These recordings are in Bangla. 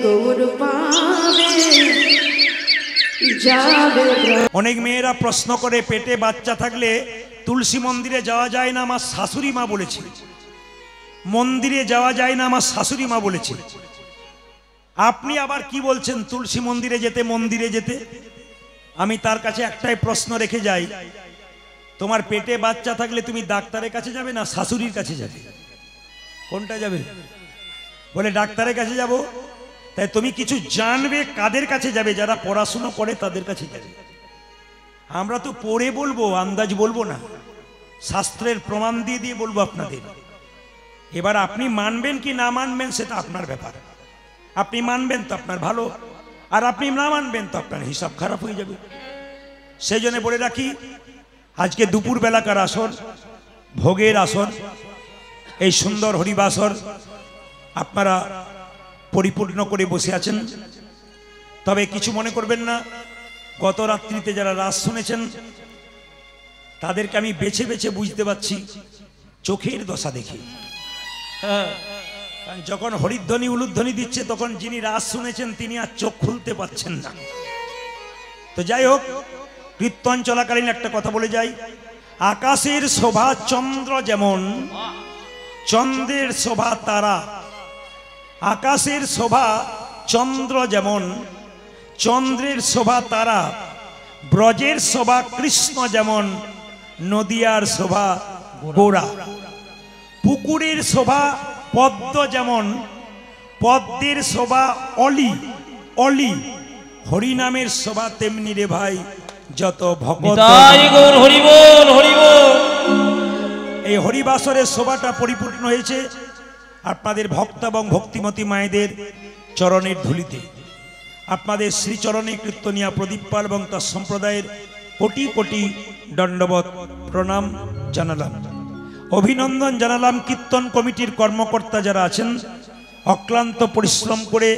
গৌর পাবে যাবে। অনেক মেয়েরা প্রশ্ন করে পেটে বাচ্চা থাকলে তুলসী মন্দিরে যাওয়া যায় না, আমার শাশুড়ি মা বলেছে। মন্দিরে যাওয়া যায় না, আমার শাশুড়ি মা বলেছে। আপনি আবার কি বলছেন তুলসী মন্দিরে যেতে, মন্দিরে যেতে? আমি তার কাছে একটাই প্রশ্ন রেখে যাই, তোমার পেটে বাচ্চা থাকলে তুমি ডাক্তারের কাছে যাবে না শাশুড়ির কাছে যাবে? কোনটা যাবে? বলে ডাক্তারের কাছে যাব। তাই তুমি কিছু জানবে, কাদের কাছে যাবে? যারা পড়াশুনো করে তাদের কাছে যাবে। আমরা তো পড়ে বলবো, আন্দাজ বলবো না, শাস্ত্রের প্রমাণ দিয়ে দিয়ে বলবো আপনাদের। এবার আপনি মানবেন কি না মানবেন সেটা আপনার ব্যাপার। আপনি মানবেন তো আপনার ভালো, আর আপনি না মানবেন তো আপনার হিসাব খারাপ হয়ে যাবে। সেই জন্য বলে রাখি, আজকে দুপুর বেলাকার আসর, ভোগের আসর, এই সুন্দর হরিবাসর আপনারা পরিপূর্ণ করে বসে আছেন। তবে কিছু মনে করবেন না, গত রাত্রিতে যারা রাত শুনেছেন তাদেরকে আমি বেছে বেছে বুঝতে পারছি চোখের দশা দেখে। যখন হরিধ্বনি উলুধ্বনি দিচ্ছে তখন যিনি রাত শুনেছেন তিনি আর চোখ খুলতে পারছেন না। তো যাই হোক, কীর্তন চলাকালীন একটা কথা বলে যাই, আকাশের শোভা চন্দ্র যেমন, চন্দ্রের শোভা তারা। আকাশের শোভা চন্দ্র যেমন, চন্দ্রের শোভা তারা। ব্রজের শোভা কৃষ্ণ যেমন, নদিয়ার শোভা গোরা। পুকুরের শোভা পদ্ম যেমন, পদ্মের শোভা অলি অলি। হরিনামের শোভা তেমনি রে ভাই যত ভক্ত। এই হরিবাসরের শোভাটা পরিপূর্ণ হয়েছে আপনাদের ভক্ত এবং ভক্তিমতী মায়েদের চরণের ধুলিতে। আপনাদের শ্রীচরণে কীর্তনিয়া প্রদীপ পাল এবং তার সম্প্রদায়ের কোটি কোটি দণ্ডবত প্রণাম জানালাম, অভিনন্দন জানালাম। কীর্তন কমিটির কর্মকর্তা যারা আছেন, অক্লান্ত পরিশ্রম করে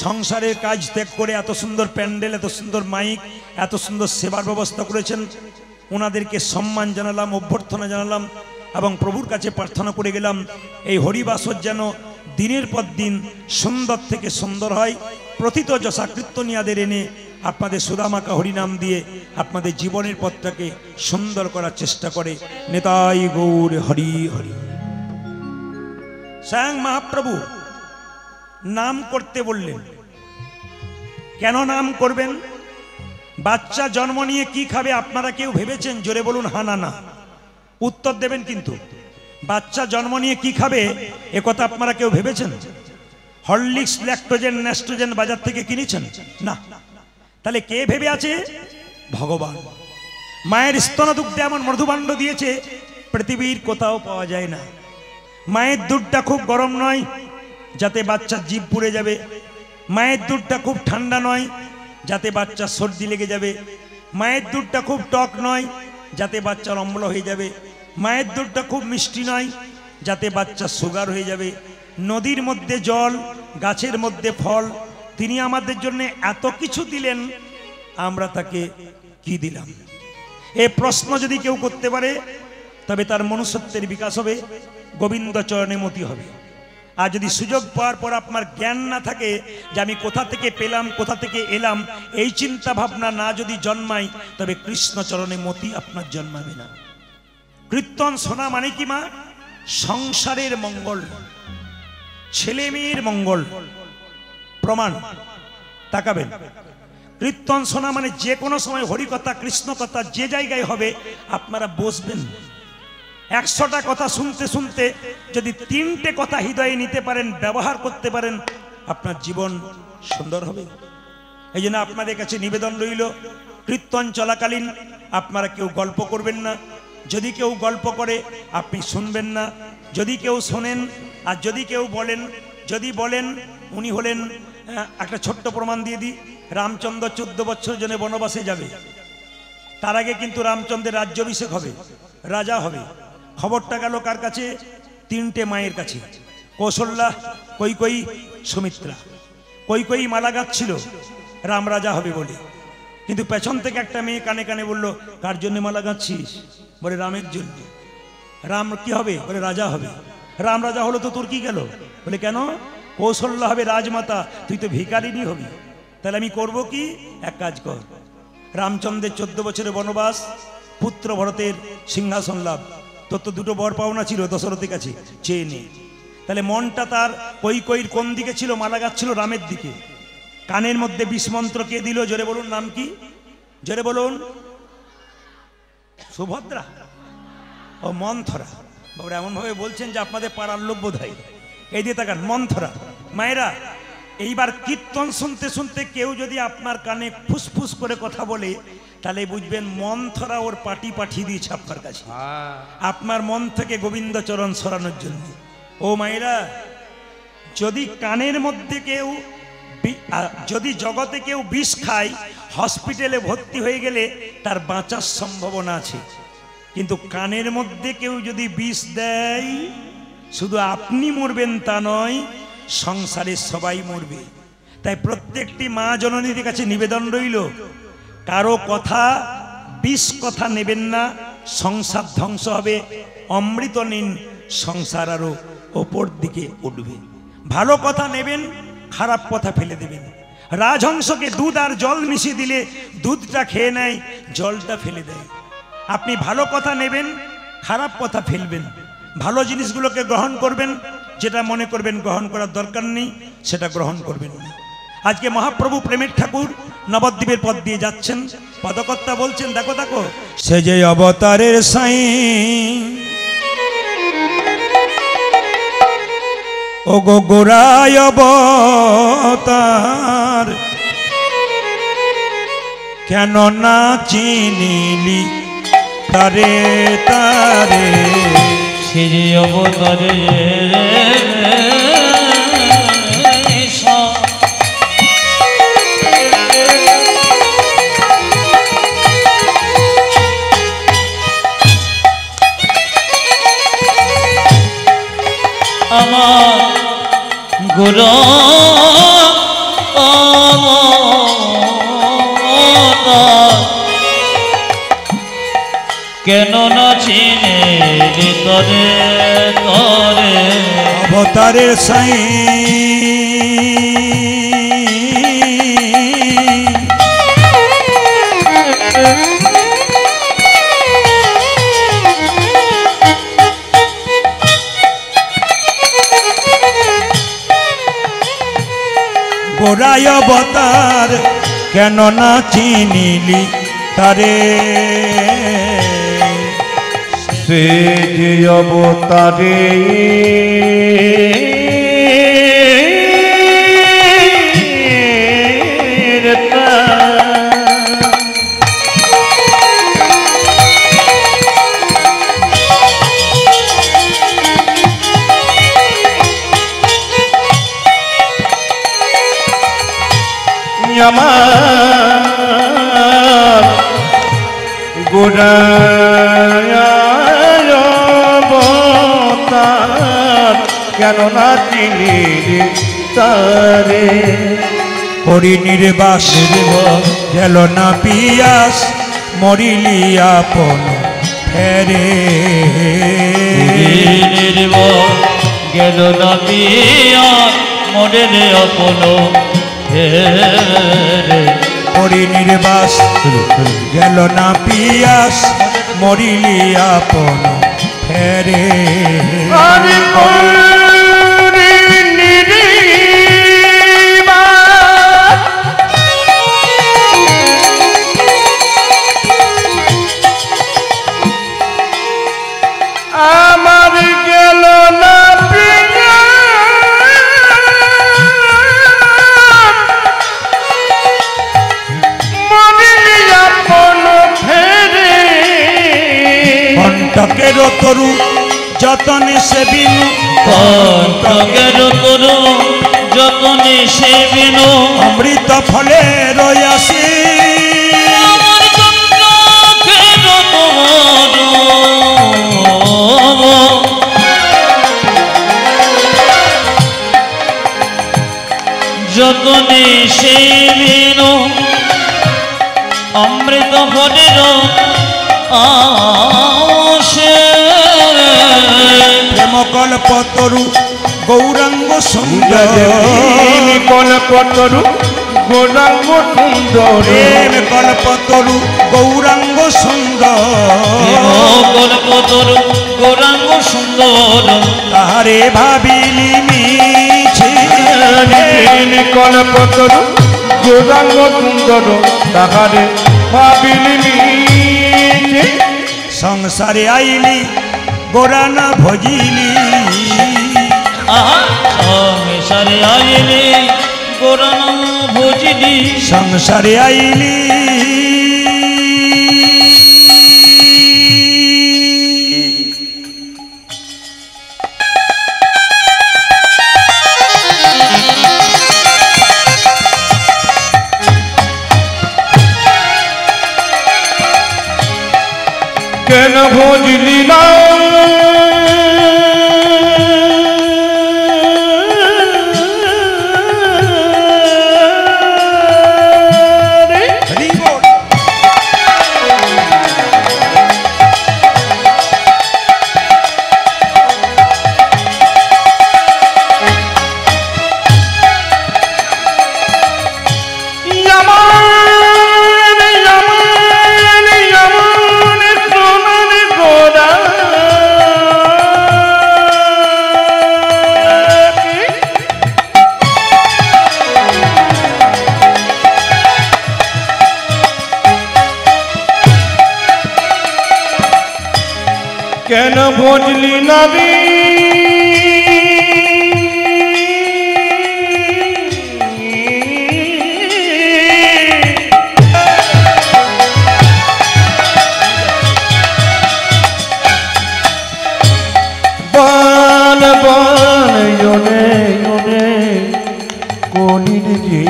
সংসারের কাজ ত্যাগ করে এত সুন্দর প্যান্ডেল, এত সুন্দর মাইক, এত সুন্দর সেবার ব্যবস্থা করেছেন, ওনাদেরকে সম্মান জানালাম, অভ্যর্থনা জানালাম এবং প্রভুর কাছে প্রার্থনা করে গেলাম এই হরিবাসর যেন দিনের পর দিন সুন্দর থেকে সুন্দর হয়। প্রথিত যশা কীর্তনিয়াদের এনে আপনাদের সুদামাকা হরিনাম দিয়ে আপনাদের জীবনের পথটাকে সুন্দর করার চেষ্টা করে। নেতাই গৌর হরি হরি। স্বয়ং মহাপ্রভু নাম করতে বললেন। কেন নাম করবেন? বাচ্চা জন্ম নিয়ে কি খাবে আপনারা কেউ ভেবেছেন? জোরে বলুন হা না না, উত্তর দেবেন কিন্তু। বাচ্চা জন্ম নিয়ে কি খাবে একথা আপনারা কেউ ভেবেছেন? হরলিক্স, ল্যাকটোজেন, ন্যাস্ট্রোজেন বাজার থেকে কিনেছেন? না। তাহলে কে ভেবে আছে? ভগবান। মায়ের স্তনদুগ্ধে এমন মধুভাণ্ড দিয়েছে পৃথিবীর কোথাও পাওয়া যায় না। মায়ের দুধটা খুব গরম নয় যাতে বাচ্চার জিভ পুড়ে যাবে। মায়ের দুধটা খুব ঠান্ডা নয় যাতে বাচ্চার সর্দি লেগে যাবে। মায়ের দুধটা খুব টক নয় যাতে বাচ্চার অম্ল হয়ে যাবে। মায়ের দুধটা খুব মিষ্টি নয় যাতে বাচ্চার সুগার হয়ে যাবে। নদীর মধ্যে জল, গাছের মধ্যে ফল, তিনি আমাদের জন্য এত কিছু দিলেন, আমরা তাকে কি দিলাম? এই প্রশ্ন যদি কেউ করতে পারে তবে তার মনুষ্যত্বের বিকাশ হবে, গোবিন্দ চরণে মতি হবে। আর যদি সুযোগ পাওয়ার পর আপনার জ্ঞান না থাকে যে আমি কোথা থেকে পেলাম, কোথা থেকে এলাম, এই চিন্তা ভাবনা না যদি জন্মায় তবে কৃষ্ণ চরণে মতি আপনার জন্মাবে না। কীর্তন শোনা মানে কি মা? সংসারের মঙ্গল, ছেলে মেয়ের মঙ্গল। প্রমাণ তাকাবেন। কীর্তন শোনা মানে যে কোনো সময় হরিকথা, কৃষ্ণ কথা যে জায়গায় হবে আপনারা বসবেন। 100টা কথা শুনতে শুনতে যদি 3টে কথা হৃদয়ে নিতে পারেন, ব্যবহার করতে পারেন, আপনার জীবন সুন্দর হবে। এই জন্য আপনাদের কাছে নিবেদন রইল, কীর্তন চলাকালীন আপনারা কেউ গল্প করবেন না। যদি কেউ গল্প করে আপনি শুনবেন না। যদি কেউ শোনেন আর যদি কেউ বলেন, যদি বলেন উনি হলেন, একটা ছোট্ট প্রমাণ দিয়ে দিই, রামচন্দ্র 14 বছর জন্য বনবাসে যাবে। তার আগে কিন্তু রামচন্দ্রের রাজ্যাভিষেক হবে, রাজা হবে। খবরটা গেল কার কাছে? 3টে মায়ের কাছে, কৌশল্যা, কৈকেয়ী, সুমিত্রা। কৈকেয়ী মালা গাচ্ছিল রাম রাজা হবে বলে, কিন্তু পেছন থেকে একটা মেয়ে কানে কানে বলল, কার জন্য মালা গাচ্ছিস? বলে রামের জন্য। রাম কি হবে? বলে রাজা হবে। রাম রাজা হলো তো তোর কি গেল? বলে কেন? কৌশল্য হবে রাজমাতা, তুই তো ভিখারিনী হবি। তাহলে আমি করব কি? এক কাজ কর, রামচন্দ্রের 14 বছরের বনবাস, পুত্র ভরতের সিংহাসন লাভ, তোর তো দুটো বর পাওনা ছিল দশরথের কাছে, চেয়ে নে। তাহলে মনটা তার কৈকেয়ীর কোন দিকে ছিল? মালা গাচ্ছিল রামের দিকে। কানের মধ্যে বিষমন্ত্র কে দিল? জোরে বলুন, নাম কি? জোরে বলুন। সুভদ্রা ও মন্থরা। বাবু এমন ভাবে বলছেন যে আপনাদের পাড়ার লোক বোধ হয়। এই দিয়ে তাকান, মন্থরা। মায়েরা, এইবার কীর্তন শুনতে শুনতে কেউ যদি আপনার কানে ফুসফুস করে কথা বলে, তাহলে বুঝবেন মন্থরা ওর পাটি পাঠিয়ে দিয়েছে আপনার কাছে, আপনার মন থেকে গোবিন্দচরণ সরানোর জন্য। ও মায়েরা, যদি কানের মধ্যে কেউ, যদি জগতে কেউ বিষ খায়, হসপিটালে ভর্তি হয়ে গেলে তার বাঁচার সম্ভাবনা আছে। কিন্তু কানের মধ্যে কেউ যদি বিষ দেয়, শুধু আপনি মরবেন তা নয়, সংসারের সবাই মরবে। তাই প্রত্যেকটি মা জননীর কাছে নিবেদন রইল, কারো কথা বিষ কথা নেবেন না, সংসার ধ্বংস হবে। অমৃত নিন, সংসার আরো ওপর দিকে উঠবে। ভালো কথা নেবেন, খারাপ কথা ফেলে দেবেন। রাজহংসকে দুধ আর জল মিশিয়ে দিলে দুধটা খেয়ে নেয়, জলটা ফেলে দেয়। আপনি ভালো কথা নেবেন, খারাপ কথা ফেলবেন। ভালো জিনিসগুলোকে গ্রহণ করবেন, যেটা মনে করবেন গ্রহণ করার দরকার নেই সেটা গ্রহণ করবেন না। আজকে মহাপ্রভু প্রেমের ঠাকুর নবদ্বীপের পথ দিয়ে যাচ্ছেন, পদকর্তা বলছেন, দেখো দেখো সে যে অবতারের সাই, ও গো গোরায় অবতার, কেন না চিনিলি তারে তারে, সে যে অবতারের আমার গুরু কেন না চিনে তরে তরে, অবতারের সাই গোরায় অবতার, কেন না চিনিলি তারে, সে যে অবতারে আমার গোড়ায় অবতার, কেন না চিনি তারে, হরিনির্বাস গেল না পিয়াস, মরিলি আপন ফেরে, গেল না পিয়াস মরে আপন হরিনির্বাস গেল না পিয়াস, মরিলি আপন ফেরে। আমার গেল না কণ্টকের তরু যতনে সে বিনু, কণ্টকের তরু যতনে সে বিনু, অমৃত ফলে রয়াসি, আমার কণ্টকের তরু যতনে সে বিনু, অমৃত ফলের প্রেম কল্প তরু গৌরাঙ্গ সুন্দর কল্পতরু গৌরাঙ্গ সুন্দর প্রেম কল্পতরু গৌরাঙ্গ সুন্দর কল্পতরু গৌরাঙ্গ সুন্দর তাহারে ভাবিলি মিছে কল্পতরু গৌরাঙ্গ সুন্দর তাহারে ভাবিলি মিছে সংসারে আইলি গোরানা ভজিলি সংসারে আইলি গোরানা ভজিলি সংসারে আইলি কেন ভজলি না কেন ভজলি না রে বান বান ইনে ইনে কোলির যে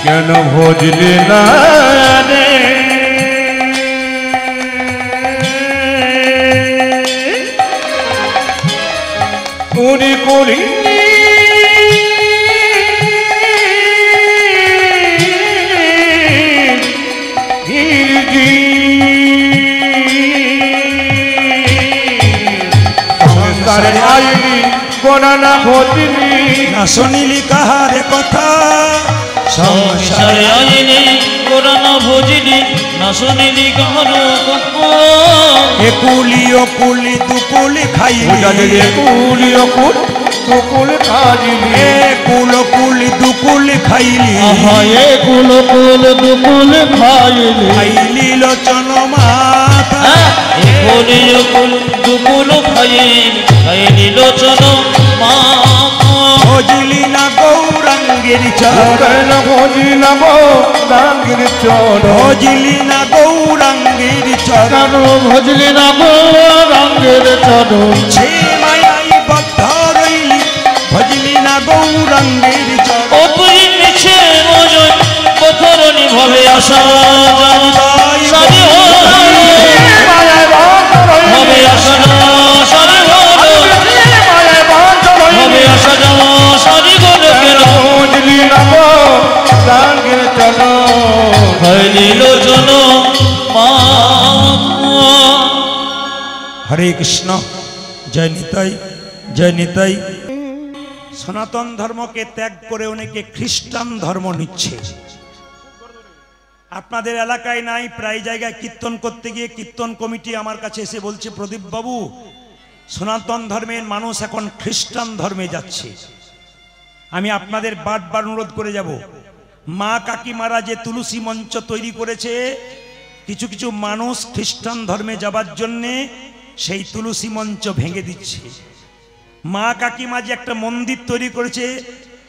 কেন ভজলি না রে করি করি সংসারে আইলি গোনা ভজলি না শুনিলি কাহারে কথা সংসারে আইলি গোরানা ভজিলি না শুনিলি কাহার কথা একুলি অকুলি দুকুলি খাইলি কুলি অকুল কুকুল খাজিলি একুল অকুলি দুকুলি খাইলি এ কুল কুল দুকুল খাইলি খাইলি লোচন মাতা একুলি অকুল দুকুল খাইলি লোচন মা ভজলি না গৌরাঙ্গের চর কেন ভজলি না গৌরাঙ্গের চর ভজলি না গৌরাঙ্গের চর কেন ভজলি না গৌরাঙ্গের চর ছে মায়াই বদ্ধ রইলি ভজলি না গৌরাঙ্গের চর ও তুই মিছে মজয় পথরণি ভাবে আসা সারি হবে আসা সারি হবে আসা যাওয়া সারি গোলকের ভজলি না গৌরাঙ্গের চর হইলি লোচন মা হরে কৃষ্ণ জয় নিতাই জয় নিতাই সনাতন ধর্মকে ত্যাগ করে অনেকে খ্রিস্টান ধর্ম নিচ্ছে আপনাদের এলাকায় নাই প্রায় জায়গায় কীর্তন করতে গিয়ে কীর্তন কমিটি আমার কাছে এসে বলছে প্রদীপ বাবু সনাতন ধর্মের মানুষ এখন খ্রিস্টান ধর্মে যাচ্ছে আমি আপনাদের বারবার অনুরোধ করে যাব মা কাকিমারা যে তুলসী মঞ্চ তৈরি করেছে কিছু কিছু মানুষ খ্রিস্টান ধর্মে যাবার জন্যে সেই তুলসী মঞ্চ ভেঙে দিচ্ছে মা কাকিমা যে একটা মন্দির তৈরি করেছে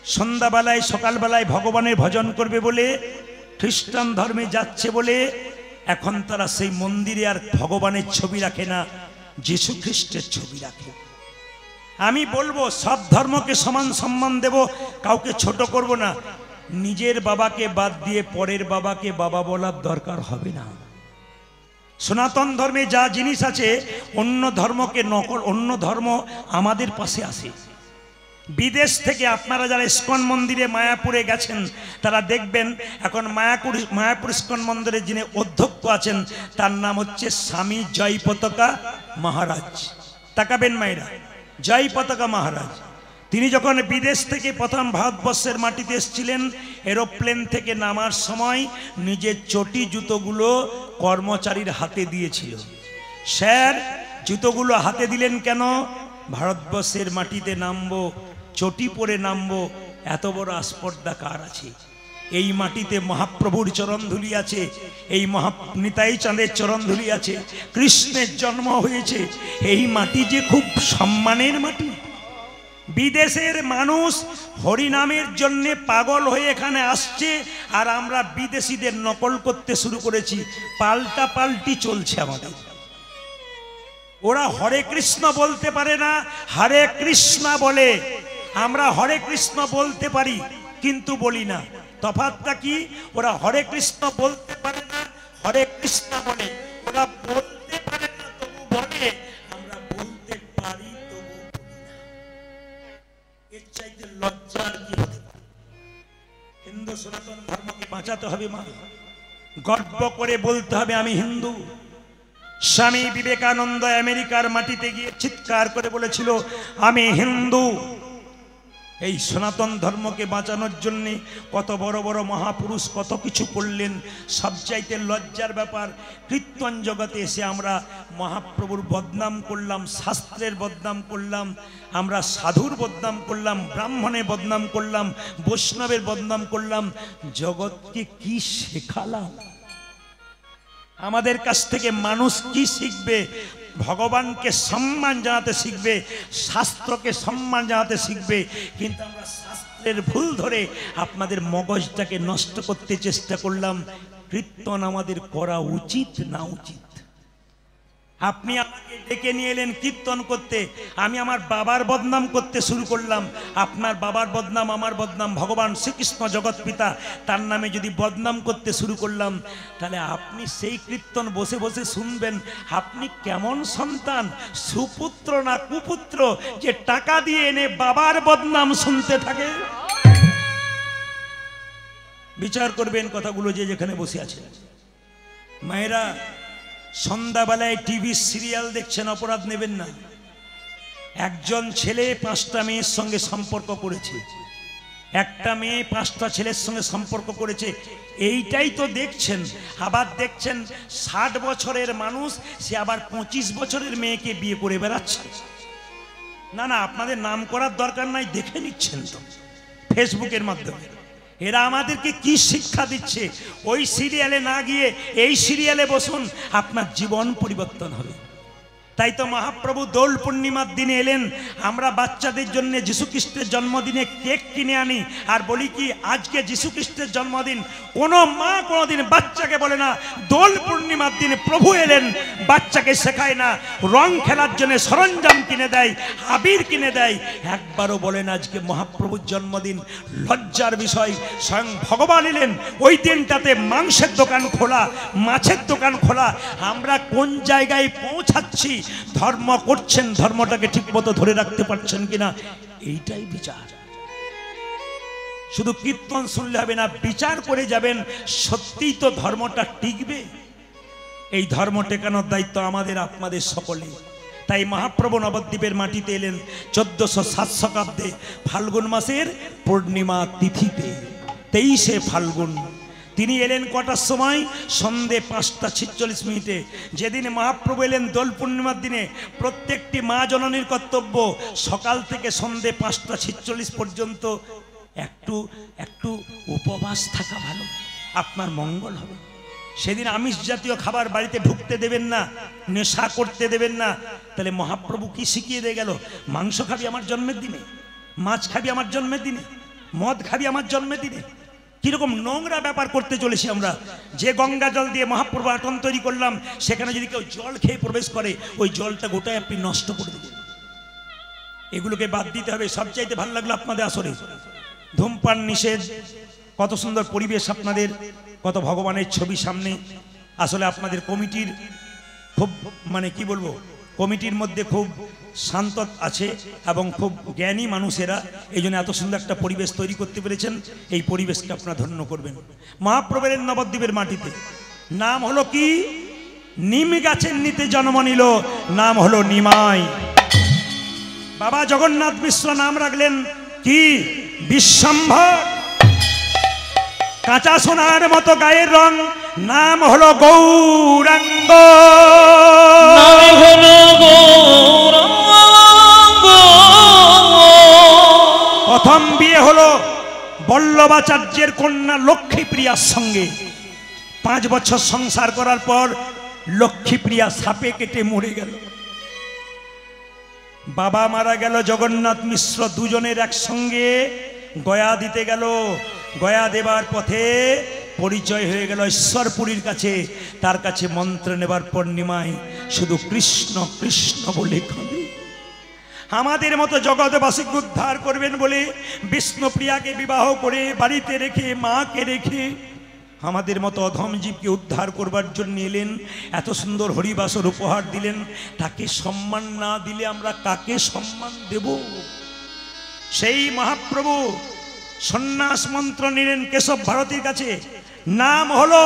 সন্ধ্যাবেলায় সকালবেলায় ভগবানের ভজন করবে বলে খ্রিস্টান ধর্মে যাচ্ছে বলে এখন তারা সেই মন্দিরে আর ভগবানের ছবি রাখে না যীশু খ্রিস্টের ছবি রাখে আমি বলবো সব ধর্মকে সমান সম্মান দেব কাউকে ছোট করব না নিজের বাবাকে বাদ দিয়ে পরের বাবাকে বাবা বলার দরকার হবে না সনাতন ধর্মে যা জিনিস আছে অন্য ধর্মকে নকল অন্য ধর্ম আমাদের পাশে আসে বিদেশ থেকে আপনারা যারা ইস্কন মন্দিরে মায়াপুরে গেছেন তারা দেখবেন এখন মায়াপুর ইস্কন মন্দিরে যিনি অধ্যক্ষ আছেন তার নাম হচ্ছে স্বামী জয়পতাকা মহারাজ। তাকাবেন মায়েরা, জয়পতাকা মহারাজ। তিনি যখন বিদেশ থেকে প্রথম ভারতবর্ষের মাটিতে এসেছিলেন, এরোপ্লেন থেকে নামার সময় নিজের চটি জুতোগুলো কর্মচারীর হাতে দিয়েছিল। স্যার, জুতোগুলো হাতে দিলেন কেন? ভারতবর্ষের মাটিতে নামবো, চটি পরে নামবো, এত বড় আস্পর্ধা কার আছে? এই মাটিতে মহাপ্রভুর চরণধুলি আছে, এই নিতাই চাঁদের চরণধুলি আছে, কৃষ্ণের জন্ম হয়েছে। এই মাটি যে খুব সম্মানের মাটি। বিদেশের মানুষ হরিনামের জন্য পাগল হয়ে এখানে আসছে, আর আমরা বিদেশিদের নকল করতে শুরু করেছি। পাল্টা পাল্টি চলছে আমাদের। ওরা হরে কৃষ্ণ বলতে পারে না, হরে কৃষ্ণ বলে। আমরা হরে কৃষ্ণ বলতে পারি কিন্তু বলি না। তফাৎটা কি? ওরা হরে কৃষ্ণ বলতে পারে না, হরে কৃষ্ণ বলে। ওরা বলতে পারে না তবু বলে, আমরা বলতে পারি তবু বলি না। এর চাইতে লজ্জার কি হতে পারে? হিন্দু সনাতন ধর্মকে বাঁচাতে হবে মা। গর্ব করে বলতে হবে আমি হিন্দু। স্বামী বিবেকানন্দ আমেরিকার মাটিতে গিয়ে চিৎকার করে বলেছিল আমি হিন্দু। এই সনাতন ধর্মকে বাঁচানোর জন্য কত বড় বড় মহাপুরুষ কত কিছু করলেন। সবচাইতে লজ্জার ব্যাপার, কীর্তন জগতে এসে আমরা মহাপ্রভুর বদনাম করলাম, শাস্ত্রের বদনাম করলাম, আমরা সাধুর বদনাম করলাম, ব্রাহ্মণের বদনাম করলাম, বৈষ্ণবের বদনাম করলাম। জগৎকে কি শেখালাম? আমাদের কাছ থেকে মানুষ কি শিখবে? ভগবানকে সম্মান জানাতে শিখবে, শাস্ত্রকে সম্মান জানাতে শিখবে। কিন্তু আমরা শাস্ত্রের ভুল ধরে আপনাদের মগজটাকে নষ্ট করতে চেষ্টা করলাম। কীর্তন আমাদের করা উচিত না উচিত? আপনি আমাকে ডেকে নিয়ে এলেন কীর্তন করতে, আমি আমার বাবার বদনাম করতে শুরু করলাম। আপনার বাবার বদনাম, আমার বদনাম, ভগবান শ্রীকৃষ্ণ জগৎ পিতা তার নামে যদি বদনাম করতে শুরু করলাম, তাহলে আপনি সেই কীর্তন বসে বসে শুনবেন। আপনি কেমন সন্তান, সুপুত্র না কুপুত্র, যে টাকা দিয়ে এনে বাবার বদনাম শুনতে থাকে? বিচার করবেন কথাগুলো যে যেখানে বসে আছেন। মায়েরা, সন্ধ্যাবেলায় টিভি সিরিয়াল দেখছেন, অপরাধ নেবেন না। একজন ছেলে 5টা মেয়ের সঙ্গে সম্পর্ক করেছে, একটা মেয়ে 5টা ছেলের সঙ্গে সম্পর্ক করেছে, এইটাই তো দেখছেন। আবার দেখছেন 60 বছরের মানুষ সে আবার 25 বছরের মেয়েকে বিয়ে করে বেড়াচ্ছে। না না, আপনাদের নাম করার দরকার নাই, দেখে নিচ্ছেন তো ফেসবুকের মাধ্যমে। এরা আমাদেরকে কি শিক্ষা দিচ্ছে? ওই সিরিয়ালে না গিয়ে এই সিরিয়ালে বসুন, আপনার জীবন পরিবর্তন হবে। তাই তো মহাপ্রভু দোল পূর্ণিমার দিনে এলেন। আমরা বাচ্চাদের জন্য যীশু খ্রিস্টের জন্মদিনে কেক কিনে আনি আর বলি কি আজকে যীশু খ্রিস্টের জন্মদিন। কোনো মা কোনোদিন বাচ্চাকে বলে না দোল পূর্ণিমার দিনে প্রভু এলেন। বাচ্চাকে শেখায় না, রং খেলার জন্য সরঞ্জাম কিনে দেয়, আবির কিনে দেয়, একবারও বলেন আজকে মহাপ্রভুর জন্মদিন। লজ্জার বিষয়, স্বয়ং ভগবান এলেন ওই দিনটাতে মাংসের দোকান খোলা, মাছের দোকান খোলা। আমরা কোন জায়গায় পৌঁছাচ্ছি? ধর্ম করছেন, ধর্মটাকে ঠিক মতো ধরে রাখতে পারছেন কিনা, এইটাই বিচার। শুধু কীর্তন শুনলে হবে না, বিচার করে যাবেন সত্যিই তো ধর্মটা টিকবে। এই ধর্ম টেকানোর দায়িত্ব আমাদের আপনাদের সকলে। তাই মহাপ্রভু নবদ্বীপের মাটিতে এলেন 1407 শতাব্দে ফাল্গুন মাসের পূর্ণিমা তিথিতে, 23শে ফাল্গুন। তিনি এলেন কটার সময়? সন্ধে 5:46। যেদিন মহাপ্রভু এলেন দোল পূর্ণিমার দিনে, প্রত্যেকটি মা জননীর কর্তব্য সকাল থেকে সন্ধে 5:46 পর্যন্ত একটু একটু উপবাস থাকা ভালো, আপনার মঙ্গল হবে। সেদিন আমিষ জাতীয় খাবার বাড়িতে ঢুকতে দেবেন না, নেশা করতে দেবেন না। তাহলে মহাপ্রভু কি শিখিয়ে দিয়ে গেল? মাংস খাবি আমার জন্মের দিনে, মাছ খাবি আমার জন্মের দিনে, মদ খাবি আমার জন্মের দিনে। কিরকম নোংরা ব্যাপার করতে চলেছি আমরা। যে গঙ্গা জল দিয়ে মহাপ্রভু আটন তৈরি করলাম, সেখানে যদি কেউ জল খেয়ে প্রবেশ করে, ওই জলটা গোটায় আপনি নষ্ট করে দেবেন। এগুলোকে বাদ দিতে হবে। সবচাইতে ভালো লাগলো আপনাদের আসরে ধূমপান নিষেধ, কত সুন্দর পরিবেশ আপনাদের, কত ভগবানের ছবি সামনে। আসলে আপনাদের কমিটির খুব মানে কি বলবো, কমিটির মধ্যে খুব শান্ত আছে এবং খুব জ্ঞানী মানুষেরা, এই জন্য এত সুন্দর একটা পরিবেশ তৈরি করতে পেরেছেন। এই পরিবেশকে আপনারা ধন্য করবেন। মহাপ্রভুর নবদ্বীপের মাটিতে নাম হলো কি? নিম গাছের নিতে জন্ম নিল, নাম হলো নিমাই। বাবা জগন্নাথ মিশ্র নাম রাখলেন কি? বিশ্বম্ভর। কাঁচা সোনার মতো গায়ের রং, নাম হলো গৌরাঙ্গ। নামে হলো গৌরাঙ্গ। প্রথম বিয়ে হলো বল্লভাচার্যের কন্যা লক্ষ্মীপ্রিয়ার সঙ্গে। 5 বছর সংসার করার পর লক্ষ্মীপ্রিয়া সাপে কেটে মরে গেল। বাবা মারা গেল, জগন্নাথ মিশ্র দুজনের একসঙ্গে গয়া দিতে গেল। গয়া দেবার পথে পরিচয় হয়ে গেল ঈশ্বরপুরীর কাছে। তার কাছে মন্ত্র নেবার পর নিমাই শুধু কৃষ্ণ কৃষ্ণ বলে কাঁদে। আমাদের মতো জগৎবাসীকে উদ্ধার করবেন বলে বিষ্ণুপ্রিয়াকে বিবাহ করে বাড়িতে রেখে, মাকে রেখে আমাদের মতো অধম জীবকে উদ্ধার করবার জন্য এলেন। এত সুন্দর হরিবাসর উপহার দিলেন। তাকে সম্মান না দিলে আমরা কাকে সম্মান দেব? সেই মহাপ্রভু সন্ন্যাস মন্ত্র নিলেন কেশব ভারতীর কাছে। নাম হলো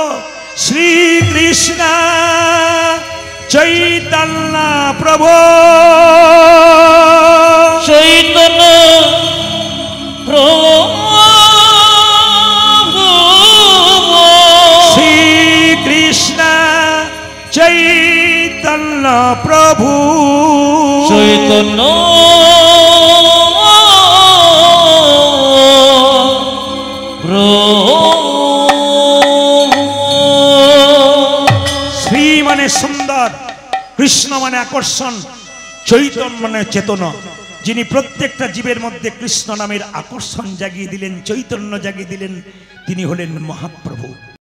শ্রীকৃষ্ণ চৈতন্য প্রভু। চৈতন্য প্রভু। শ্রীকৃষ্ণ চৈতন্য প্রভু। চৈতন্য শ্রী মানে সুন্দর, কৃষ্ণ মানে আকর্ষণ, চৈতন্য মানে চেতনা। যিনি প্রত্যেকটা জীবের মধ্যে কৃষ্ণ নামের আকর্ষণ জাগিয়ে দিলেন, চৈতন্য জাগিয়ে দিলেন, তিনি হলেন মহাপ্রভু।